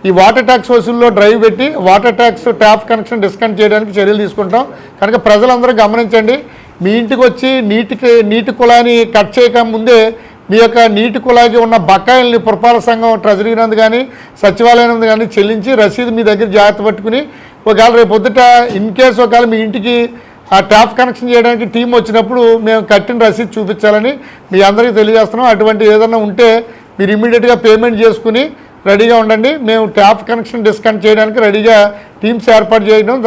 Speaker 4: ఈ వాటర్ ట్యాక్స్ వసూల్లో డ్రైవ్ పెట్టి water tax tap connection disconnect చేయడానికి చర్యలు తీసుకుంటాం. కనుక ప్రజలందరూ గమనించండి. మీ ఇంటికి వచ్చి నీటి కుళాయిని కట్ చేయక ముందే మీ యొక్క నీటి కుళాయికి ఉన్న బకాయిల్ని పురపాలక సంఘం ట్రెజరీ నందు కానీ సచివాలయం నందు కానీ చెల్లించి రసీదు మీ దగ్గర జాగ్రత్త పట్టుకుని, ఒకవేళ రేపు పొద్దుట ఇన్ కేసు ఒకవేళ మీ ఇంటికి ఆ ట్యాప్ కనెక్షన్ చేయడానికి టీం వచ్చినప్పుడు మేము కట్టిన రసీదు చూపించాలని మీ అందరికీ తెలియజేస్తున్నాం. అటువంటి ఏదైనా ఉంటే మీరు ఇమ్మీడియట్గా పేమెంట్ చేసుకుని రెడీగా ఉండండి. మేము ట్యాప్ కనెక్షన్ డిస్కనెక్ట్ చేయడానికి రెడీగా టీమ్స్ ఏర్పాటు చేయడం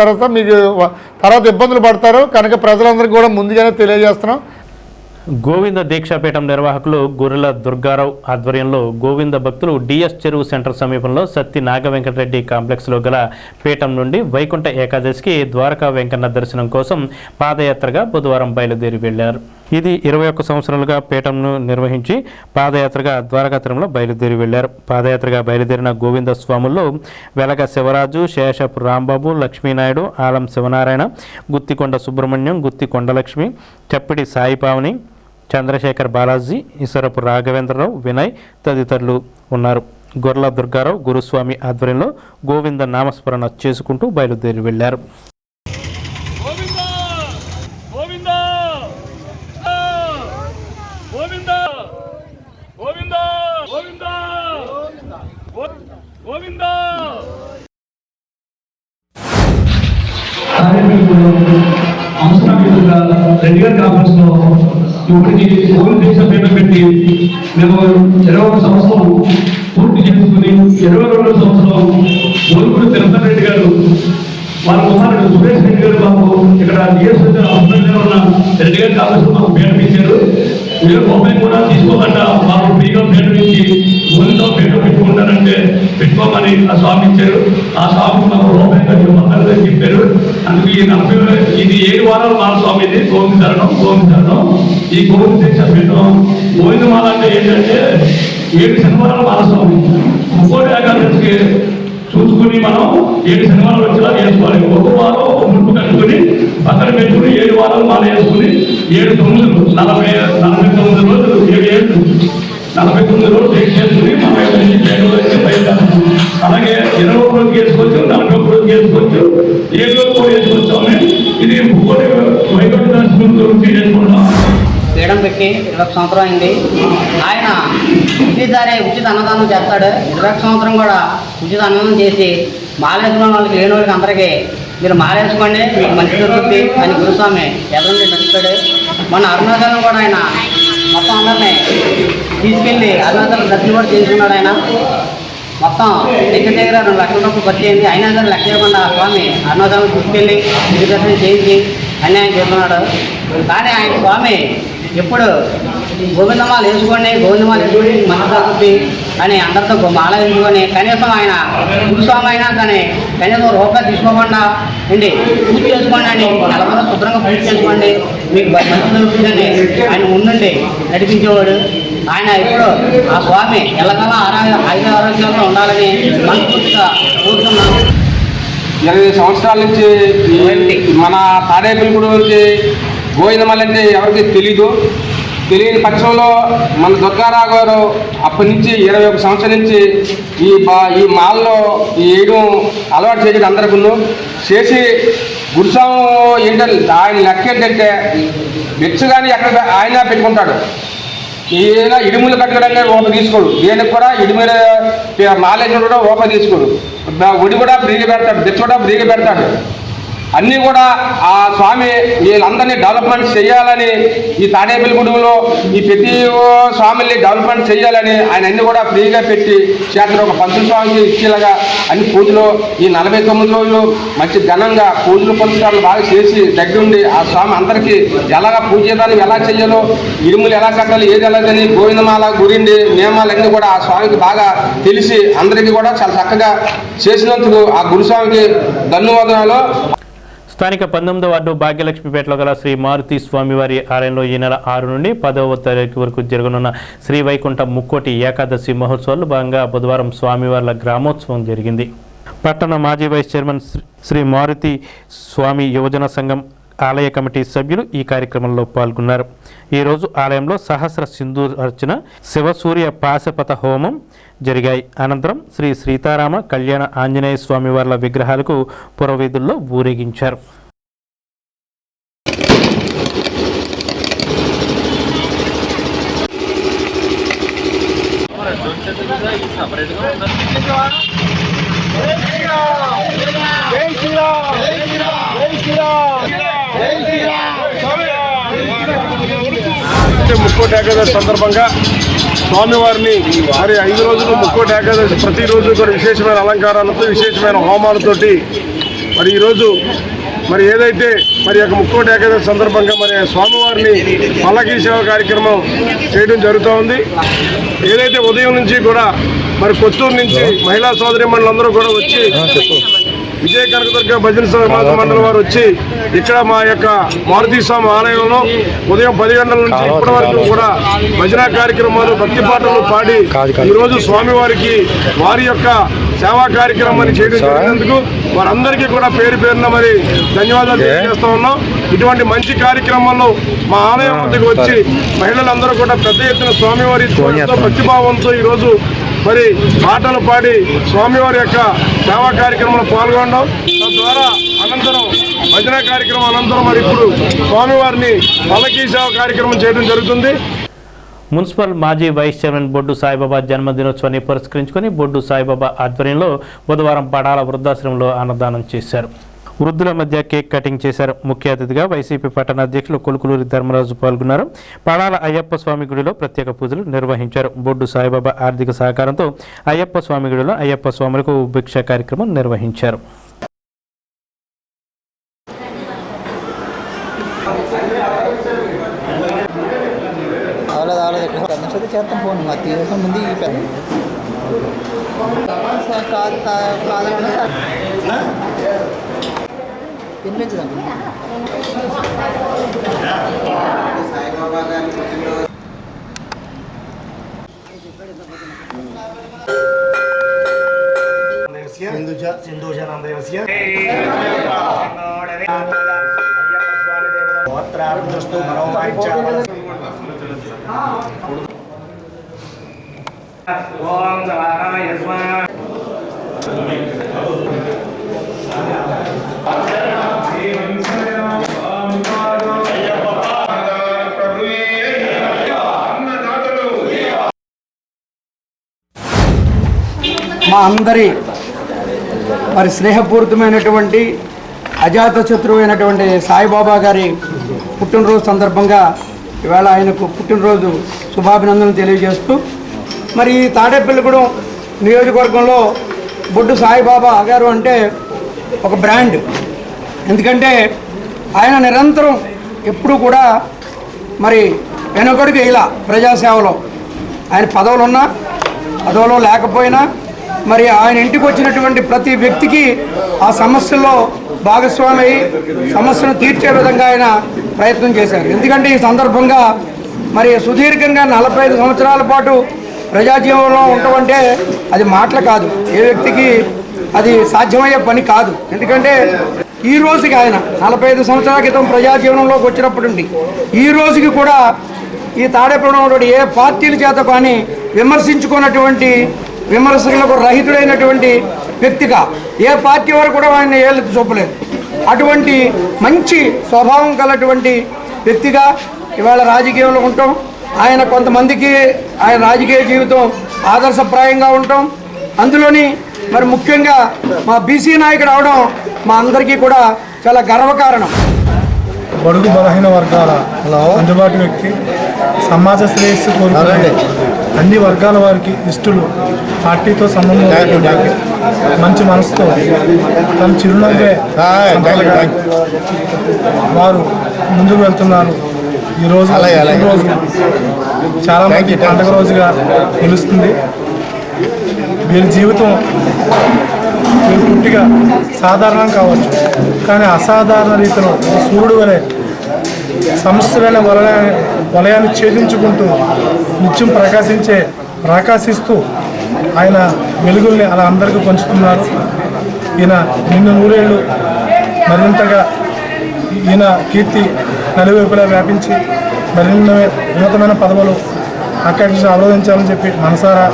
Speaker 4: తర్వాత ఇబ్బందులు పడతారు. కనుక ప్రజలందరికీ కూడా ముందుగానే తెలియజేస్తున్నాం.
Speaker 1: గోవింద దీక్షాపీఠం నిర్వాహకులు గొర్రెల దుర్గారావు ఆధ్వర్యంలో గోవింద భక్తులు డిఎస్ చెరువు సెంటర్ సమీపంలో సత్తి నాగవెంకటరెడ్డి కాంప్లెక్స్లో గల పీఠం నుండి వైకుంఠ ఏకాదశికి ద్వారకా వెంకన్న దర్శనం కోసం పాదయాత్రగా బుధవారం బయలుదేరి వెళ్లారు. ఇది 21 సంవత్సరాలుగా పీఠంను నిర్వహించి పాదయాత్రగా ద్వారకాపురంలో బయలుదేరి వెళ్లారు. పాదయాత్రగా బయలుదేరిన గోవింద స్వాముల్లో వెలగ శివరాజు, శేషపు రాంబాబు, లక్ష్మీనాయుడు, ఆలం శివనారాయణ, గుత్తికొండ సుబ్రహ్మణ్యం, గుత్తి కొండలక్ష్మి, చప్పిడి సాయిపావని, చంద్రశేఖర్ బాలాజీ, ఇసరపు రాఘవేంద్రరావు, వినయ్ తదితరులు ఉన్నారు. గొర్రెల దుర్గారావు గురుస్వామి ఆధ్వర్యంలో గోవింద నామస్మరణ చేసుకుంటూ బయలుదేరి వెళ్లారు.
Speaker 13: రెడ్డి గారి కాంప్లెక్స్ లో ఇప్పటికి గోవింద దీక్షాపీఠ పెట్టి మేము 21 సంవత్సరం పూర్తి చేసుకుని 22వ సంవత్సరం గోల్పూడి తిరుపతి రెడ్డి గారు వాళ్ళ కుమారుడు సురేష్ రెడ్డి గారు మాకు ఇక్కడ హాస్పిటల్ ఉన్న రెడ్డి గారి కాంప్లెక్స్ లో మాకు పేట ఇచ్చారు. మీరు రూపాయి కూడా తీసుకోకుండా మాకు ఫ్రీగా పేట ఇచ్చి గోవిందో పేట పెట్టుకుంటారంటే పెట్టుకోమని ఆ స్వామి ఇచ్చారు. ఆ స్వామి మాకు రూపాయి మంత్రాలు చెప్పారు. అందుకు ఈ 7 వారాలు మాల స్వామి ఇది గోవిందరణం. ఈ గోవింద దీక్షాపీఠం గోవిందమాల అంటే ఏంటంటే 7 శనివారాలు మాల స్వామి. 3 ఏకాదశికి చూసుకుని మనం 7 శనివారాలు వచ్చేలా చేసుకోవాలి. ఒక వారం ఒక ముడుపు కట్టుకుని పక్కన పెట్టుకుని 7 వారాలు మాల వేసుకుని 7 తొమ్మిదిలు 49 రోజులు 7 ఏళ్ళు 49 రోజులు టేక్ చేసుకుని మనం అలాగే 21 రోజులు చేసుకోవచ్చు, 41 రోజులు చేసుకోవచ్చు, 7 రోజులు కూడా చేసుకోవచ్చు. ఇది వైకుంఠ దర్శనం గురించి చేసుకుంటాం.
Speaker 14: పీఠం పెట్టి 21 సంవత్సరం అయింది. ఆయన ఇంటిదారే ఉచిత అన్నదానం చేస్తాడు. 21 సంవత్సరం కూడా ఉచిత అన్నదానం చేసి మాలేసుకున్న వాళ్ళకి లేని వాళ్ళకి అందరికీ మీరు మాలేసుకోండి మీకు మంచి జరుగుతుంది అని గురుస్వామి ఎదురుండి నడుస్తాడు. మన అరుణాచలం కూడా ఆయన మొత్తం అందరినీ తీసుకెళ్ళి అరుణాచలం దర్శనం కూడా చేసుకున్నాడు. ఆయన మొత్తం దగ్గర 2 లక్షల రూపాయలు ఖర్చు అయింది. అయినా సరే లక్ష ఇవ్వకుండా స్వామి అరుణాచలం తీసుకెళ్ళి గిరి దర్శనం చేయించి అన్యాయం చేస్తున్నాడు. కానీ ఆయన స్వామి ఎప్పుడు గోవిందమాలు వేసుకోండి మంచి జరుగుతుంది అని అందరితో మాల వేసుకొని కనీసం ఆయన గురుస్వామి అయినా కానీ కనీసం రూపాయి తీసుకోకుండా అండి పూజ చేసుకోండి అని నెలకొండ శుభ్రంగా పూజ చేసుకోండి మీకు మంచి జరుగుతుందని ఆయన ఉండండి నడిపించేవాడు. ఆయన ఇప్పుడు ఆ స్వామి ఎల్లకాలం ఆరోగ్యంగా ఉండాలని మనస్ఫూర్తిగా కోరుతున్నాను.
Speaker 15: 20 సంవత్సరాల నుంచి మన తాడేపల్లిగూడెం నుంచి గోవిందమాల అంటే ఎవరికి తెలియని పక్షంలో మన దుర్గారావు గారు అప్పటి నుంచి 21 సంవత్సరాల నుంచి ఈ మాల్లో వేయడం అలవాటు చేయడం అందరికీ చేసి గురుస్వామి ఏంటంటే ఆయన లెక్క ఏంటంటే బెచ్చు కానీ ఎక్కడ ఆయన పెట్టుకుంటాడు. ఏదైనా ఇడుములు కట్టడానికి రూపాయి తీసుకోడు, దేనికి కూడా ఇడుముల మాలేజ్ కూడా రూపాయి తీసుకోడు, ఒడి కూడా ఫ్రీగా పెడతాడు, బెచ్చు కూడా ఫ్రీగా పెడతాడు. అన్నీ కూడా ఆ స్వామి వీళ్ళందరినీ డెవలప్మెంట్ చేయాలని ఈ తాడేపల్లిగూడెంలో ఈ ప్రతి స్వామిని డెవలప్మెంట్ చేయాలని ఆయన అన్ని కూడా ఫ్రీగా పెట్టి చేస్తారు. ఒక పంతుల స్వామికి ఇచ్చేలాగా అన్ని పూజలు ఈ 49 రోజులు మంచి ఘనంగా పూజలు పునస్కారాలు బాగా చేసి దగ్గరుండి ఆ స్వామి అందరికీ ఎలాగా పూజ చేయాలని ఎలా చేయాలో ఇరుములు ఎలా కట్టాలి ఏది ఎలాగని గోవిందమాల గురిండి నియమాలన్నీ కూడా ఆ స్వామికి బాగా తెలిసి అందరికీ కూడా చాలా చక్కగా చేసినందుకు ఆ గురుస్వామికి ధన్యవాదాలు.
Speaker 1: స్థానిక 19వ వార్డు భాగ్యలక్ష్మిపేటలో గల శ్రీ మారుతి స్వామివారి ఆలయంలో ఈ నెల 6 నుండి 10వ తారీఖు వరకు జరగనున్న శ్రీ వైకుంఠ ముక్కోటి ఏకాదశి మహోత్సవాల్లో భాగంగా బుధవారం స్వామివార్ల గ్రామోత్సవం జరిగింది. పట్టణ మాజీ వైస్ చైర్మన్ శ్రీ మారుతి స్వామి యువజన సంఘం ఆలయ కమిటీ సభ్యులు ఈ కార్యక్రమంలో పాల్గొన్నారు. ఈరోజు ఆలయంలో సహస్ర సింధూర్ అర్చన, శివసూర్య పాశపత హోమం జరిగాయి. అనంతరం శ్రీ సీతారామ కళ్యాణ ఆంజనేయ స్వామి వార్ల విగ్రహాలకు పురవీధుల్లో ఊరేగించారు.
Speaker 6: ముక్కోటి ఏకాదశి సందర్భంగా స్వామివారిని మరి 5 రోజులు ముక్కోటి ఏకాదశి ప్రతిరోజు కూడా విశేషమైన అలంకారాలతో విశేషమైన హోమాలతోటి మరి ఈరోజు మరి ఏదైతే మరి యొక్క ముక్కోటి ఏకాదశి సందర్భంగా మరి స్వామివారిని పల్లకీ సేవ కార్యక్రమం చేయడం జరుగుతూ ఉంది. ఏదైతే ఉదయం నుంచి కూడా మరి కొత్తూరు నుంచి మహిళా సోదరీమణులందరూ కూడా వచ్చి విజయ కనకదుర్గ భజన సమాజ మండలి వారు వచ్చి ఇక్కడ మా యొక్క మారుతి స్వామి ఆలయంలో ఉదయం 10 గంటల నుంచి ఇప్పటి వరకు కూడా భజన కార్యక్రమాలు భక్తి పాటలు పాడి ఈరోజు స్వామివారికి వారి యొక్క సేవా కార్యక్రమాన్ని చేయడం జరిగినందుకు వారందరికీ కూడా పేరు పేరున మరి ధన్యవాదాలు తెలియజేస్తా ఉన్నాం. ఇటువంటి మంచి కార్యక్రమాల్లో మా ఆలయం వద్దకు వచ్చి మహిళలందరూ కూడా పెద్ద ఎత్తున స్వామివారి భక్తిభావంతో ఈరోజు మరి పాటలు పాడి స్వామివారి యొక్క సేవా కార్యక్రమంలో పాల్గొనడం, తద్వారా అనంతరం భజన కార్యక్రమం అనంతరం మరి ఇప్పుడు స్వామివారిని పల్లకీ సేవ కార్యక్రమం చేయడం జరుగుతుంది.
Speaker 1: మున్సిపల్ మాజీ వైస్ చైర్మన్ బొడ్డు సాయిబాబా జన్మదినోత్సవాన్ని పురస్కరించుకొని బొడ్డు సాయిబాబా ఆధ్వర్యంలో బుధవారం పడాల వృద్ధాశ్రమంలో అన్నదానం చేశారు. వృద్ధుల మధ్య కేక్ కటింగ్ చేశారు. ముఖ్య అతిథిగా వైసీపీ పట్టణ అధ్యక్షులు కొలుకులూరి ధర్మరాజు పాల్గొన్నారు. పడాల అయ్యప్ప స్వామి గుడిలో ప్రత్యేక పూజలు నిర్వహించారు. బొడ్డు సాయిబాబా ఆర్థిక సహకారంతో అయ్యప్ప స్వామి గుడిలో అయ్యప్ప స్వాములకు భిక్ష కార్యక్రమం నిర్వహించారు.
Speaker 16: సింధూజనందయస్య గోత్రార్థస్తు మనోవాంఛ ఓం సవారాయ స్వాహ
Speaker 17: మా అందరి మరి స్నేహపూరితమైనటువంటి అజాతశత్రువు అయినటువంటి సాయిబాబా గారి పుట్టినరోజు సందర్భంగా ఇవాళ ఆయనకు పుట్టినరోజు శుభాభినందనలు తెలియజేస్తూ మరి తాడేపల్లిగూడెం నియోజకవర్గంలో బొడ్డు సాయిబాబా గారు అంటే ఒక బ్రాండ్. ఎందుకంటే ఆయన నిరంతరం ఎప్పుడు కూడా మరి వెనుకడుగు ఇలా ప్రజాసేవలో ఆయన పదవులున్నా పదవులో లేకపోయినా మరి ఆయన ఇంటికి వచ్చినటువంటి ప్రతి వ్యక్తికి ఆ సమస్యల్లో భాగస్వామి అయి సమస్యను తీర్చే విధంగా ఆయన ప్రయత్నం చేశారు. ఎందుకంటే ఈ సందర్భంగా మరి సుదీర్ఘంగా 45 సంవత్సరాల పాటు ప్రజాజీవనంలో ఉండటమంటే అది మాటలు కాదు, ఏ వ్యక్తికి అది సాధ్యమయ్యే పని కాదు. ఎందుకంటే ఈ రోజుకి ఆయన 45 సంవత్సరాల క్రితం ప్రజాజీవనంలోకి వచ్చినప్పటి నుండి ఈ రోజుకి కూడా ఈ తాడేపల్లిగూడెంలో ఏ పార్టీల చేత కానీ విమర్శించుకున్నటువంటి విమర్శకులకు రహితుడైనటువంటి వ్యక్తిగా ఏ పార్టీ వారు కూడా ఆయన ఏళ్ళెత్తి చూపలేదు. అటువంటి మంచి స్వభావం కలటువంటి వ్యక్తిగా ఇవాళ రాజకీయంలో ఉంటాం. ఆయన కొంతమందికి ఆయన రాజకీయ జీవితం ఆదర్శప్రాయంగా ఉంటాం. అందులోని మరి ముఖ్యంగా మా బీసీ నాయకుడు అవడం మా అందరికీ కూడా చాలా గర్వకారణం.
Speaker 18: బడుగు బలహీన వర్గాల అందుబాటు వ్యక్తి, సమాజ శ్రేయస్సు కోరుకునే అన్ని వర్గాల వారికి ఇష్టలు, పార్టీతో సంబంధం మంచి మనసుతో తన చిరునవ్వే వారు ముందుకు వెళ్తున్నారు. ఈరోజు చాలా మంది పండుగ రోజుగా నిలుస్తుంది. వీరి జీవితం వీరు పుట్టిగా సాధారణం కావచ్చు, కానీ అసాధారణ రీతిలో సూర్యుడు వలె సమస్యలైన వలయాన్ని ఛేదించుకుంటూ నిత్యం ప్రకాశిస్తూ ఆయన వెలుగుల్ని అలా అందరికీ పంచుతున్నారు. ఈయన నిన్ను నూరేళ్ళు మరింతగా ఈయన కీర్తి నలువైపులా వ్యాపించి మరిన్ని ఉన్నతమైన పదవులు ఆకాంక్ష ఆలోచించాలని చెప్పి మనసారా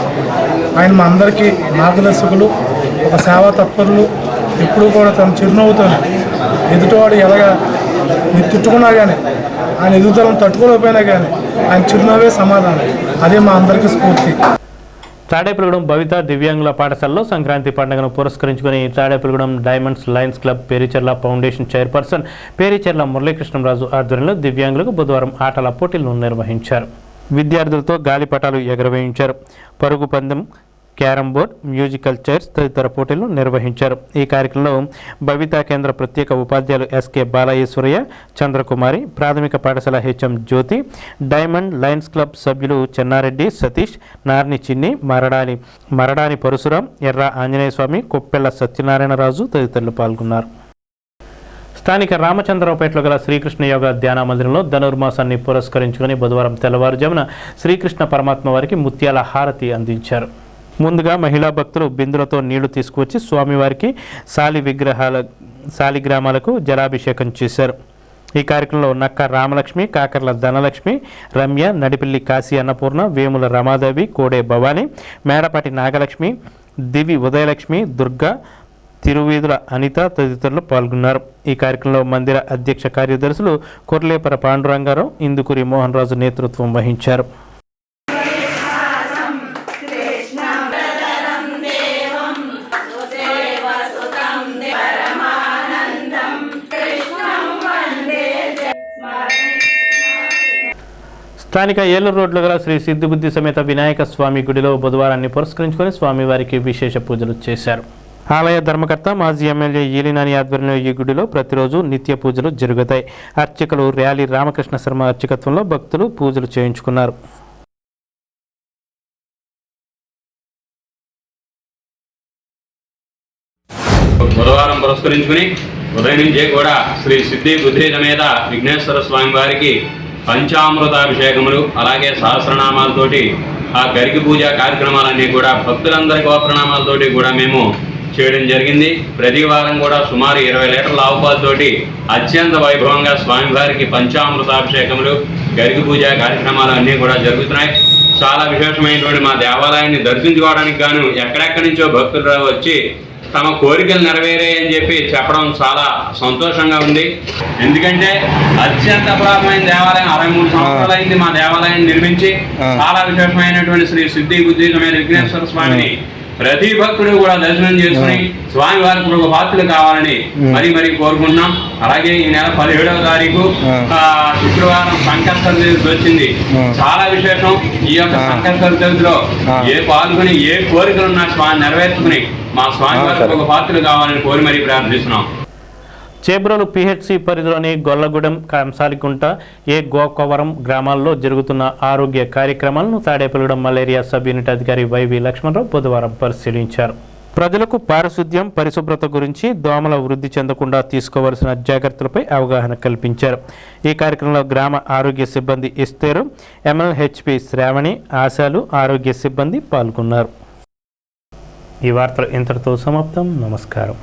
Speaker 18: ఆయన మా అందరికీ మార్గదర్శకులు, ఒక సేవా తత్పరులు. ఎప్పుడూ కూడా తన చిరునవ్వుతో ఎదుటివాడు ఎలాగా తిట్టుకున్నా కానీ ఆయన ఎదుగుదలను తట్టుకోలేకపోయినా కానీ ఆయన చిరునవ్వే సమాధానం. అదే మా అందరికీ స్ఫూర్తి.
Speaker 1: తాడేపల్లిగూడెం భవిత దివ్యాంగుల పాఠశాలలో సంక్రాంతి పండుగను పురస్కరించుకుని Tadepalligudem diamonds lions club Pericherla foundation chairperson Pericherla Muralikrishnaraju ఆధ్వర్యంలో దివ్యాంగులకు బుధవారం ఆటల పోటీలను నిర్వహించారు. విద్యార్థులతో గాలిపటాలు ఎగరవేయించారు. పరుగు పందెం, క్యారమ్ బోర్డ్, మ్యూజికల్ చైర్స్ తదితర పోటీలు నిర్వహించారు. ఈ కార్యక్రమంలో భవితా కేంద్ర ప్రత్యేక ఉపాధ్యాయులు ఎస్కే బాలయేశ్వరయ్య, చంద్రకుమారి, ప్రాథమిక పాఠశాల హెచ్ఎం జ్యోతి, డైమండ్ లయన్స్ క్లబ్ సభ్యులు చెన్నారెడ్డి, సతీష్, నార్ని చిన్ని, మరడాని పరశురాం, ఎర్ర ఆంజనేయస్వామి, కొప్పెళ్ల సత్యనారాయణరాజు తదితరులు పాల్గొన్నారు. స్థానిక రామచంద్రరావుపేటలో గల శ్రీకృష్ణ యోగ ధ్యాన మందిరంలో ధనుర్మాసాన్ని పురస్కరించుకుని బుధవారం తెల్లవారుజామున శ్రీకృష్ణ పరమాత్మ వారికి ముత్యాల హారతి అందించారు. ముందుగా మహిళా భక్తులు బిందులతో నీళ్లు తీసుకువచ్చి స్వామివారికి శాలిగ్రామాలకు జలాభిషేకం చేశారు. ఈ కార్యక్రమంలో నక్క రామలక్ష్మి, కాకర్ల ధనలక్ష్మి, రమ్య, నడిపిల్లి కాశీ అన్నపూర్ణ, వేముల రమాదేవి, కోడే భవాని, మేడపాటి నాగలక్ష్మి, దివి ఉదయలక్ష్మి, దుర్గా, తిరువీధుల అనిత తదితరులు పాల్గొన్నారు. ఈ కార్యక్రమంలో మందిర అధ్యక్ష కార్యదర్శులు కొర్లేపర పాండురంగారావు, ఇందుకూరి మోహన్ రాజు నేతృత్వం వహించారు. స్థానిక ఏలూరు రోడ్లో గల శ్రీ సిద్ధిబుద్ధి సమేత వినాయక స్వామి గుడిలో బుధవారాన్ని పురస్కరించుకొని స్వామివారికి విశేష పూజలు చేశారు. ఆలయ ధర్మకర్త మాజీ ఎమ్మెల్యే ఈలినాని ఆధ్వర్యంలో ఈ గుడిలో ప్రతిరోజు నిత్య పూజలు జరుగుతాయి. అర్చకులు ర్యాలీ రామకృష్ణ శర్మ అర్చకత్వంలో భక్తులు పూజలు చేయించుకున్నారు.
Speaker 19: బుధవారం పురస్కరించుకుని ఉదయం నుంచే కూడా శ్రీ సిద్ధి బుద్ధి సమేత విఘ్నేశ్వర స్వామి వారికి పంచామృతాభిషేకములు, అలాగే సహస్రనామాలతోటి ఆ గరికి పూజ కార్యక్రమాలన్నీ కూడా భక్తులందరి గోప్రణామాలతోటి కూడా మేము చేయడం జరిగింది. ప్రతి వారం కూడా సుమారు 20 లీటర్ల ఆవు పాలతోటి అత్యంత వైభవంగా స్వామివారికి పంచామృతాభిషేకములు, గరిక పూజ కార్యక్రమాలు అన్నీ కూడా జరుగుతున్నాయి. చాలా విశేషమైనటువంటి మా దేవాలయాన్ని దర్శించుకోవడానికి గాను ఎక్కడెక్కడి నుంచో భక్తులు వచ్చి తమ కోరికలు నెరవేరాయని చెప్పి చెప్పడం చాలా సంతోషంగా ఉంది. ఎందుకంటే అత్యంత పురాతనమైన దేవాలయం 63 సంవత్సరాలు అయింది మా దేవాలయాన్ని నిర్మించి. చాలా విశేషమైనటువంటి శ్రీ సిద్ధి బుద్ధి సమేత విఘ్నేశ్వర స్వామిని ప్రతి భక్తుడు కూడా దర్శనం చేసుకుని స్వామి వారికి ఒక పాత్రలు కావాలని మరీ కోరుకుంటున్నాం. అలాగే ఈ నెల 17వ తారీఖు శుక్రవారం సంకల్ప చతుర్థి వచ్చింది. చాలా విశేషం. ఈ యొక్క సంకల్ప చతుర్థిలో పాల్గొని ఏ కోరికలున్నా స్వామి నెరవేర్చుకుని మా స్వామి వారికి ఒక పాత్రలు కావాలని కోరి మరీ ప్రార్థిస్తున్నాం.
Speaker 1: చేబ్రోలు పిహెచ్సి పరిధిలోని గొల్లగూడెం, కంసాలికుంట, గోకవరం గ్రామాల్లో జరుగుతున్న ఆరోగ్య కార్యక్రమాలను తాడేపల్లిగూడెం మలేరియా సబ్ యూనిట్ అధికారి వైవి లక్ష్మణరావు బుధవారం పరిశీలించారు. ప్రజలకు పారిశుద్ధ్యం, పరిశుభ్రత గురించి, దోమల వృద్ధి చెందకుండా తీసుకోవలసిన జాగ్రత్తలపై అవగాహన కల్పించారు. ఈ కార్యక్రమంలో గ్రామ ఆరోగ్య సిబ్బంది ఇస్తేరు, MLHP శ్రావణి, ఆశాలు, ఆరోగ్య సిబ్బంది పాల్గొన్నారు. ఈ వార్తలు ఇంతటితో సమాప్తం. నమస్కారం.